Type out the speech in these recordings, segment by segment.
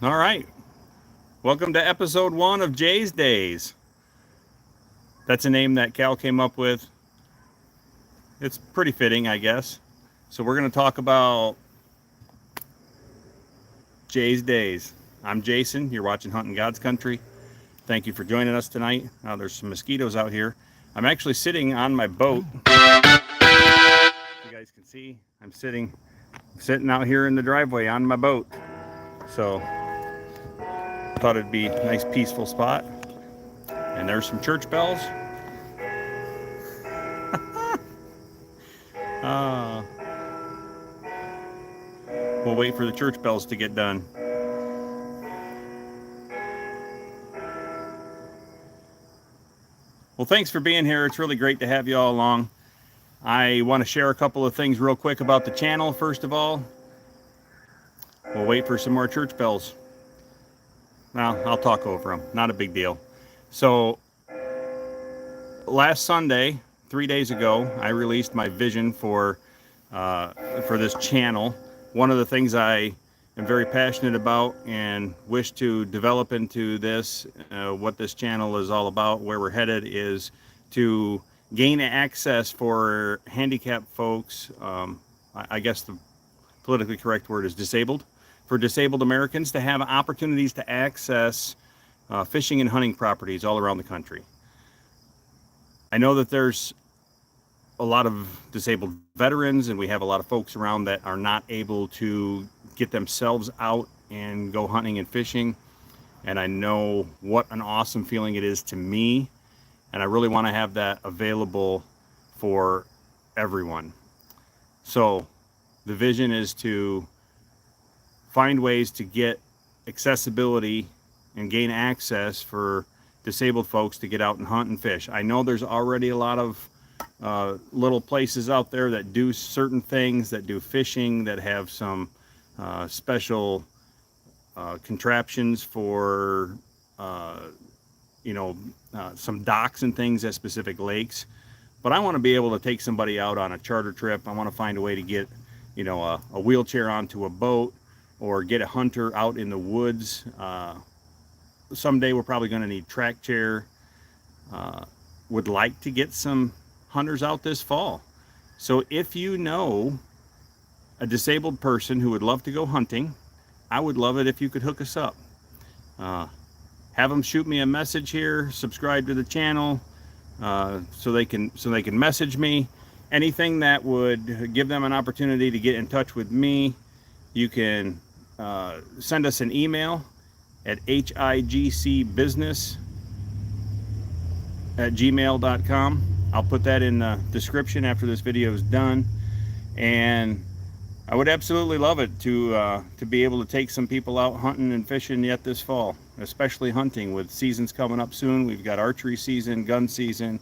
All right. Welcome to episode 1 of Jay's Days. That's a name that Cal came up with. It's pretty fitting, I guess. So we're going to talk about Jay's Days. I'm Jason. You're watching Hunting God's Country. Thank you for joining us tonight. There's some mosquitoes out here. I'm actually sitting on my boat. You guys can see I'm sitting out here in the driveway on my boat. So thought it'd be a nice peaceful spot. And there's some church bells. Uh, we'll wait for the church bells to get done. Well, thanks for being here. It's really great to have you all along. I want to share a couple of things real quick about the channel. First of all, we'll wait for some more church bells. Well, I'll talk over them. Not a big deal. So, last Sunday, 3 days ago, I released my vision for this channel. One of the things I am very passionate about and wish to develop into this, what this channel is all about, where we're headed, is to gain access for handicapped folks. I guess the politically correct word is disabled. For disabled Americans to have opportunities to access fishing and hunting properties all around the country. I know that there's a lot of disabled veterans, and we have a lot of folks around that are not able to get themselves out and go hunting and fishing. And I know what an awesome feeling it is to me, and I really want to have that available for everyone. So the vision is to find ways to get accessibility and gain access for disabled folks to get out and hunt and fish. I know there's already a lot of little places out there that do certain things, that do fishing, that have some special contraptions for some docks and things at specific lakes. But I want to be able to take somebody out on a charter trip. I want to find a way to get a wheelchair onto a boat, or get a hunter out in the woods. Someday we're probably going to need track chair. Would like to get some hunters out this fall. So if you know a disabled person who would love to go hunting, I would love it if you could hook us up. Have them shoot me a message here, subscribe to the channel, so they can message me. Anything that would give them an opportunity to get in touch with me. You can send us an email at higcbusiness@gmail.com. I'll put that in the description after this video is done. And I would absolutely love it to be able to take some people out hunting and fishing yet this fall, especially hunting with seasons coming up soon. We've got archery season, gun season,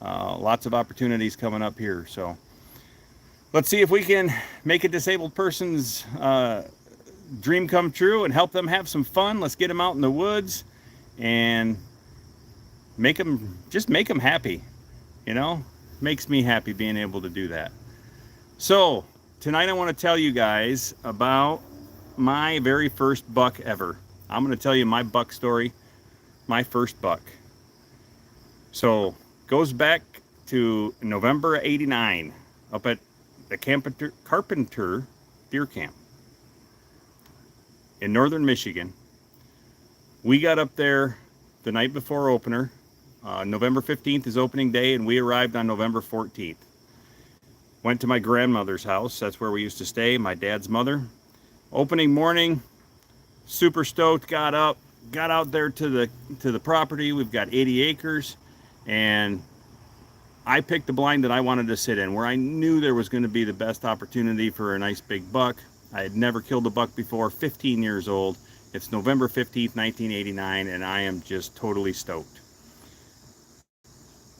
lots of opportunities coming up here. So let's see if we can make a disabled person's dream come true and help them have some fun. Let's get them out in the woods and make them happy. Makes me happy being able to do that. So tonight I want to tell you guys about my very first buck ever. I'm going to tell you my buck story, my first buck. So goes back to November '89 up at the Carpenter Deer Camp in northern Michigan. We got up there the night before opener. November 15th is opening day, and we arrived on November 14th. Went to my grandmother's house. That's where we used to stay, my dad's mother. Opening morning, super stoked, got out there to the property. We've got 80 acres, and I picked the blind that I wanted to sit in, where I knew there was going to be the best opportunity for a nice big buck. I had never killed a buck before, 15 years old. It's November 15th, 1989, and I am just totally stoked.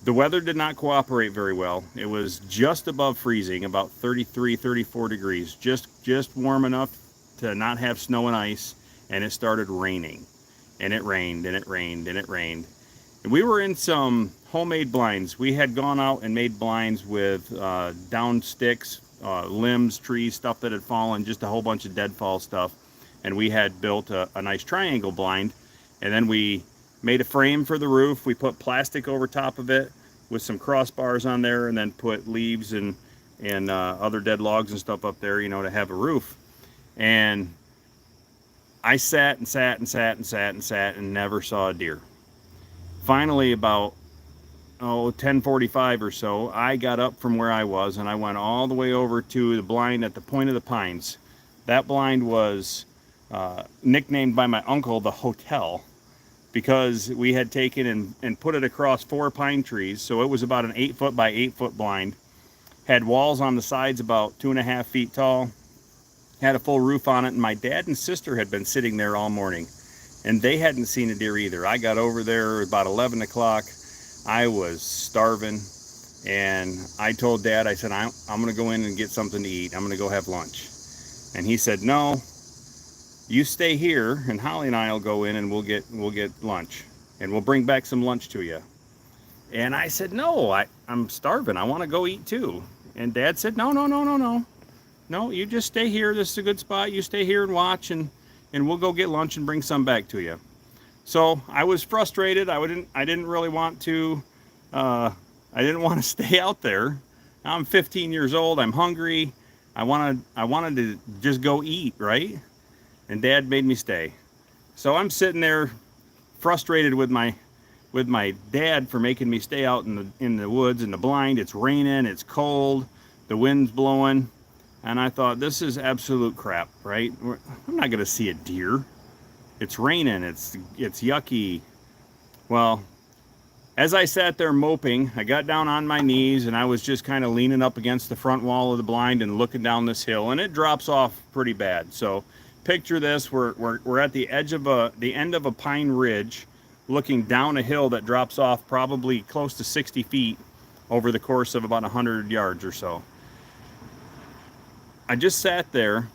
The weather did not cooperate very well. It was just above freezing, about 33, 34 degrees, just warm enough to not have snow and ice, and it started raining. And it rained, and it rained, and it rained. And we were in some homemade blinds. We had gone out and made blinds with down sticks, limbs, trees, stuff that had fallen, just a whole bunch of deadfall stuff. and we had built a nice triangle blind, and then we made a frame for the roof. We put plastic over top of it with some crossbars on there, and then put leaves and other dead logs and stuff up there, you know, to have a roof. And I sat and sat and sat and sat and sat and never saw a deer. Finally, about 10:45 or so, I got up from where I was and I went all the way over to the blind at the point of the pines. That blind was nicknamed by my uncle the hotel, because we had taken and put it across 4 pine trees. So it was about an 8-foot by 8-foot blind, had walls on the sides about 2.5 feet tall, had a full roof on it, and my dad and sister had been sitting there all morning and they hadn't seen a deer either. I got over there about 11 o'clock. I was starving, and I told Dad, I said, I'm gonna go in and get something to eat. I'm gonna go have lunch. And he said, no, you stay here and Holly and I'll go in and we'll get lunch, and we'll bring back some lunch to you. And I said, no, I'm starving. I want to go eat too. And Dad said, no, you just stay here. This is a good spot. You stay here and watch, and we'll go get lunch and bring some back to you. So I was frustrated. I didn't really want to, I didn't want to stay out there. I'm 15 years old. I'm hungry. I wanted to just go eat, right? And Dad made me stay. So I'm sitting there frustrated with my dad for making me stay out in the woods in the blind. It's raining, it's cold, the wind's blowing, and I thought, this is absolute crap, right? I'm not gonna see a deer. It's raining, it's yucky. Well, as I sat there moping, I got down on my knees and I was just kind of leaning up against the front wall of the blind and looking down this hill, and it drops off pretty bad. So picture this, we're at the edge of the end of a pine ridge, looking down a hill that drops off probably close to 60 feet over the course of about 100 yards or so. I just sat there,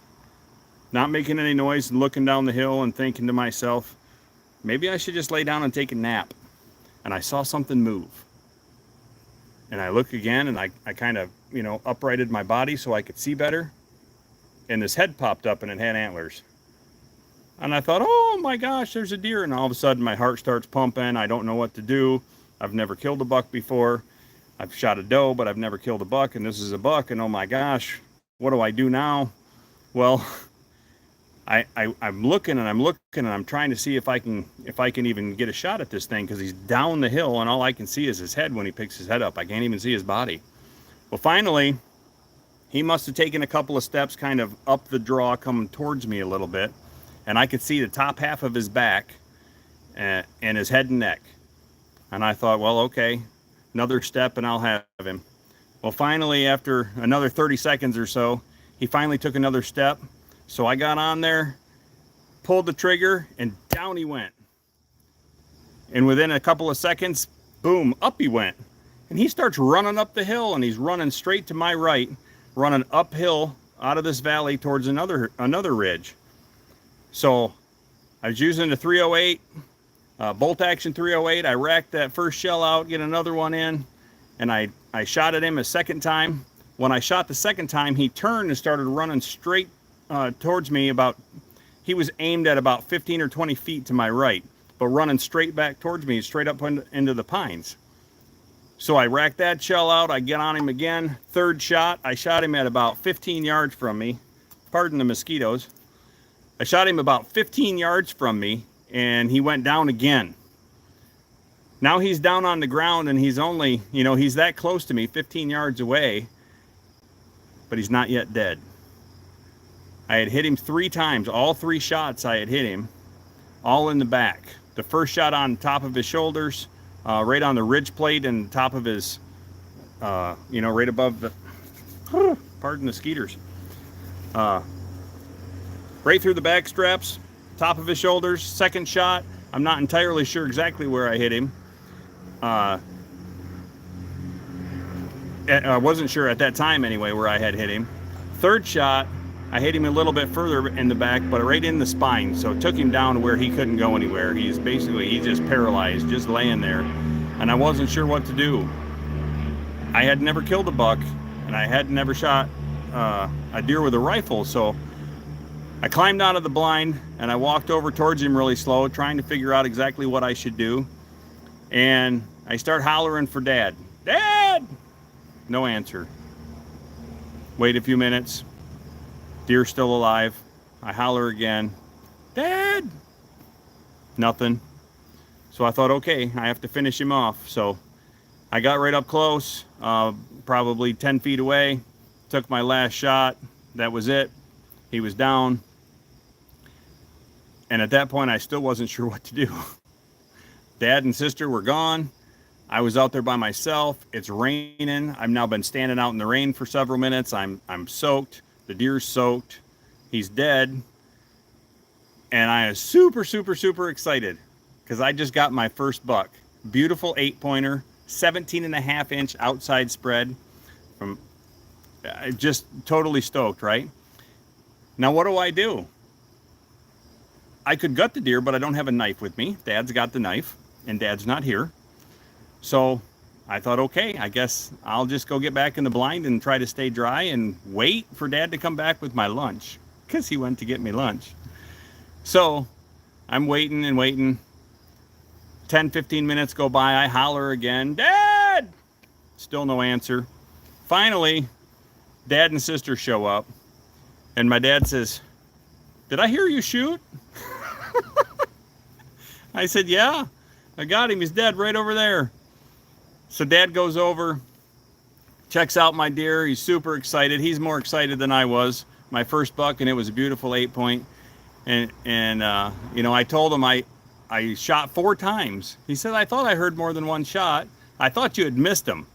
not making any noise, and looking down the hill and thinking to myself, maybe I should just lay down and take a nap. And I saw something move. And I look again, and I kind of, uprighted my body so I could see better. And this head popped up and it had antlers. And I thought, oh my gosh, there's a deer. And all of a sudden my heart starts pumping. I don't know what to do. I've never killed a buck before. I've shot a doe, but I've never killed a buck, and this is a buck, and oh my gosh, what do I do now? Well, I'm looking and I'm trying to see if I can even get a shot at this thing, because he's down the hill and all I can see is his head when he picks his head up. I can't even see his body. Well, finally, he must have taken a couple of steps kind of up the draw, coming towards me a little bit, and I could see the top half of his back and his head and neck. And I thought, well, okay, another step and I'll have him. Well, finally, after another 30 seconds or so, he finally took another step. So I got on there, pulled the trigger, and down he went. And within a couple of seconds, boom, up he went. And he starts running up the hill, and he's running straight to my right, running uphill out of this valley towards another ridge. So I was using the 308, bolt action 308. I racked that first shell out, get another one in, and I shot at him a second time. When I shot the second time, he turned and started running straight towards me. He was aimed at about 15 or 20 feet to my right, but running straight back towards me, straight up into the pines. So I racked that shell out, I get on him again, third shot, I shot him at about 15 yards from me. Pardon the mosquitoes. I shot him about 15 yards from me, and he went down again. Now he's down on the ground, and he's only, he's that close to me, 15 yards away, but he's not yet dead. I had hit him 3 times. All 3 shots I had hit him, all in the back. The first shot on top of his shoulders, right on the ridge plate and top of his, right above the, pardon the skeeters. Right through the back straps, top of his shoulders. Second shot, I'm not entirely sure exactly where I hit him. I wasn't sure at that time anyway where I had hit him. Third shot, I hit him a little bit further in the back, but right in the spine. So it took him down to where he couldn't go anywhere. He's just paralyzed, just laying there. And I wasn't sure what to do. I had never killed a buck, and I had never shot a deer with a rifle. So I climbed out of the blind and I walked over towards him really slow, trying to figure out exactly what I should do. And I start hollering for Dad. Dad! No answer. Wait a few minutes. Deer still alive. I holler again. Dad! Nothing. So I thought, okay, I have to finish him off. So I got right up close, probably 10 feet away, took my last shot. That was it. He was down. And at that point, I still wasn't sure what to do. Dad and sister were gone. I was out there by myself. It's raining. I've now been standing out in the rain for several minutes. I'm soaked. The deer's soaked. He's dead. And I am super, super, super excited because I just got my first buck. Beautiful 8-pointer, 17.5-inch outside spread. From just totally stoked, right? Now, what do? I could gut the deer, but I don't have a knife with me. Dad's got the knife, and Dad's not here. So I thought, okay, I guess I'll just go get back in the blind and try to stay dry and wait for Dad to come back with my lunch, because he went to get me lunch. So I'm waiting and waiting. 10, 15 minutes go by. I holler again, Dad! Still no answer. Finally, Dad and sister show up, and my dad says, did I hear you shoot? I said, yeah, I got him. He's dead right over there. So Dad goes over, checks out my deer. He's super excited. He's more excited than I was. My first buck, and it was a beautiful 8-point. And you know, I told him I shot 4 times. He said, I thought I heard more than one shot. I thought you had missed him.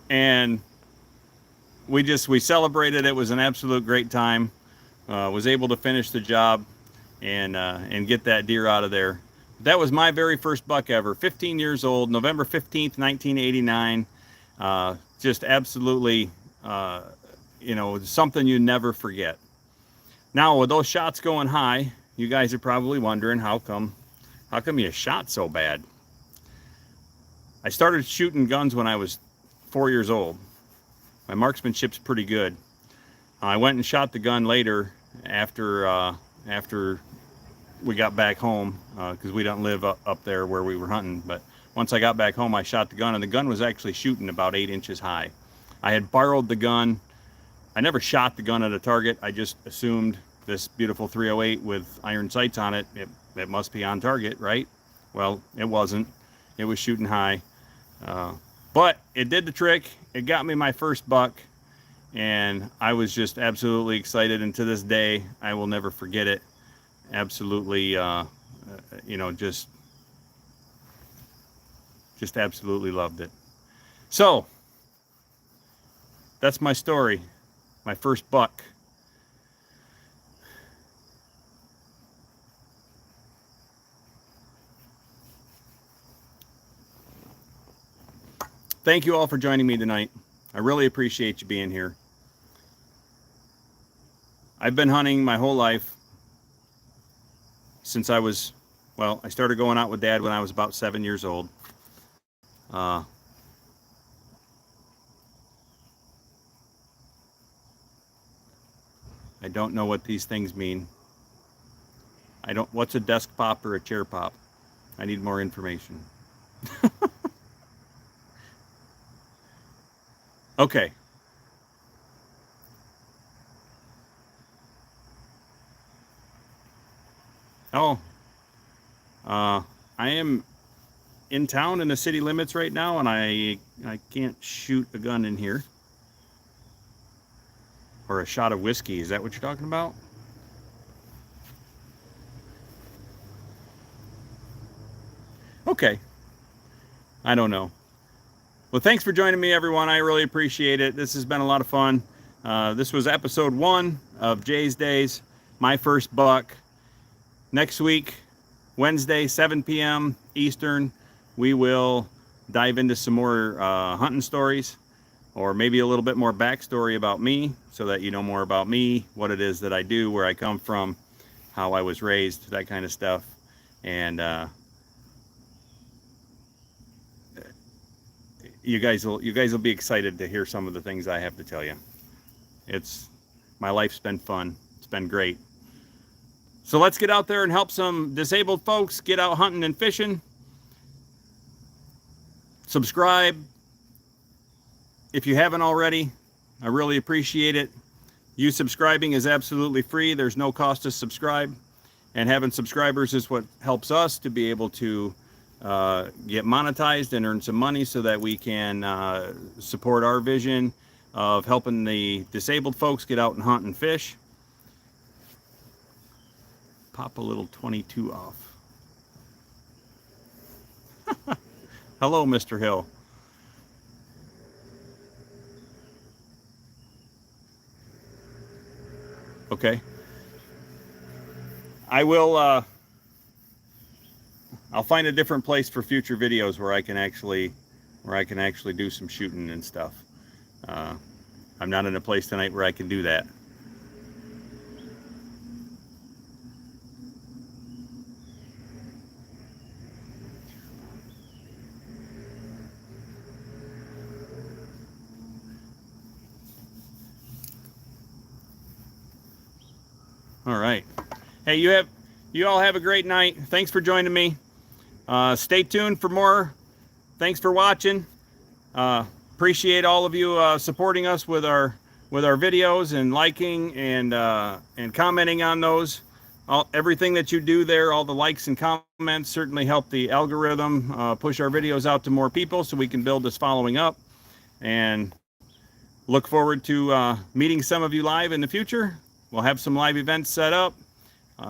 And we celebrated. It was an absolute great time. Was able to finish the job and get that deer out of there. That was my very first buck ever. 15 years old, November 15th, 1989. Just absolutely, you know, something you never forget. Now, with those shots going high, you guys are probably wondering how come you shot so bad? I started shooting guns when I was 4 years old. My marksmanship's pretty good. I went and shot the gun later after we got back home, because we don't live up there where we were hunting. But once I got back home, I shot the gun, and the gun was actually shooting about 8 inches high. I had borrowed the gun. I never shot the gun at a target. I just assumed this beautiful 308 with iron sights on it, it must be on target, right? Well, it wasn't. It was shooting high. But it did the trick. It got me my first buck, and I was just absolutely excited. And to this day, I will never forget it. Absolutely, you know, just absolutely loved it. So that's my story, my first buck. Thank you all for joining me tonight. I really appreciate you being here. I've been hunting my whole life since I started going out with Dad when I was about 7 years old. I don't know what these things mean. What's a desk pop or a chair pop? I need more information. Okay. Oh, I am in town in the city limits right now, and I can't shoot a gun in here. Or a shot of whiskey. Is that what you're talking about? Okay. I don't know. Well, thanks for joining me, everyone. I really appreciate it. This has been a lot of fun. This was episode 1 of Jay's Days, my first buck. Next week, Wednesday, 7 p.m. Eastern, we will dive into some more hunting stories, or maybe a little bit more backstory about me, so that you know more about me, what it is that I do, where I come from, how I was raised, that kind of stuff. And you guys will be excited to hear some of the things I have to tell you. My life's been fun. It's It's been great. So let's get out there and help some disabled folks get out hunting and fishing. Subscribe if you haven't already. I really appreciate it. You subscribing is absolutely free. There's no cost to subscribe. And having subscribers is what helps us to be able to get monetized and earn some money so that we can support our vision of helping the disabled folks get out and hunt and fish. Pop a little 22 off. Hello, Mr. Hill. Okay. I will, I'll find a different place for future videos where I can actually do some shooting and stuff. I'm not in a place tonight where I can do that. All right. Hey, you all have a great night. Thanks for joining me. Stay tuned for more. Thanks for watching. Appreciate all of you supporting us with our videos and liking and commenting on those. Everything that you do there, all the likes and comments certainly help the algorithm push our videos out to more people so we can build this following up. And look forward to meeting some of you live in the future. We'll have some live events set up.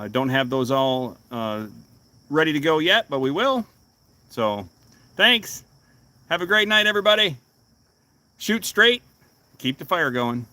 Don't have those all ready to go yet, but we will. So thanks. Have a great night, everybody. Shoot straight. Keep the fire going.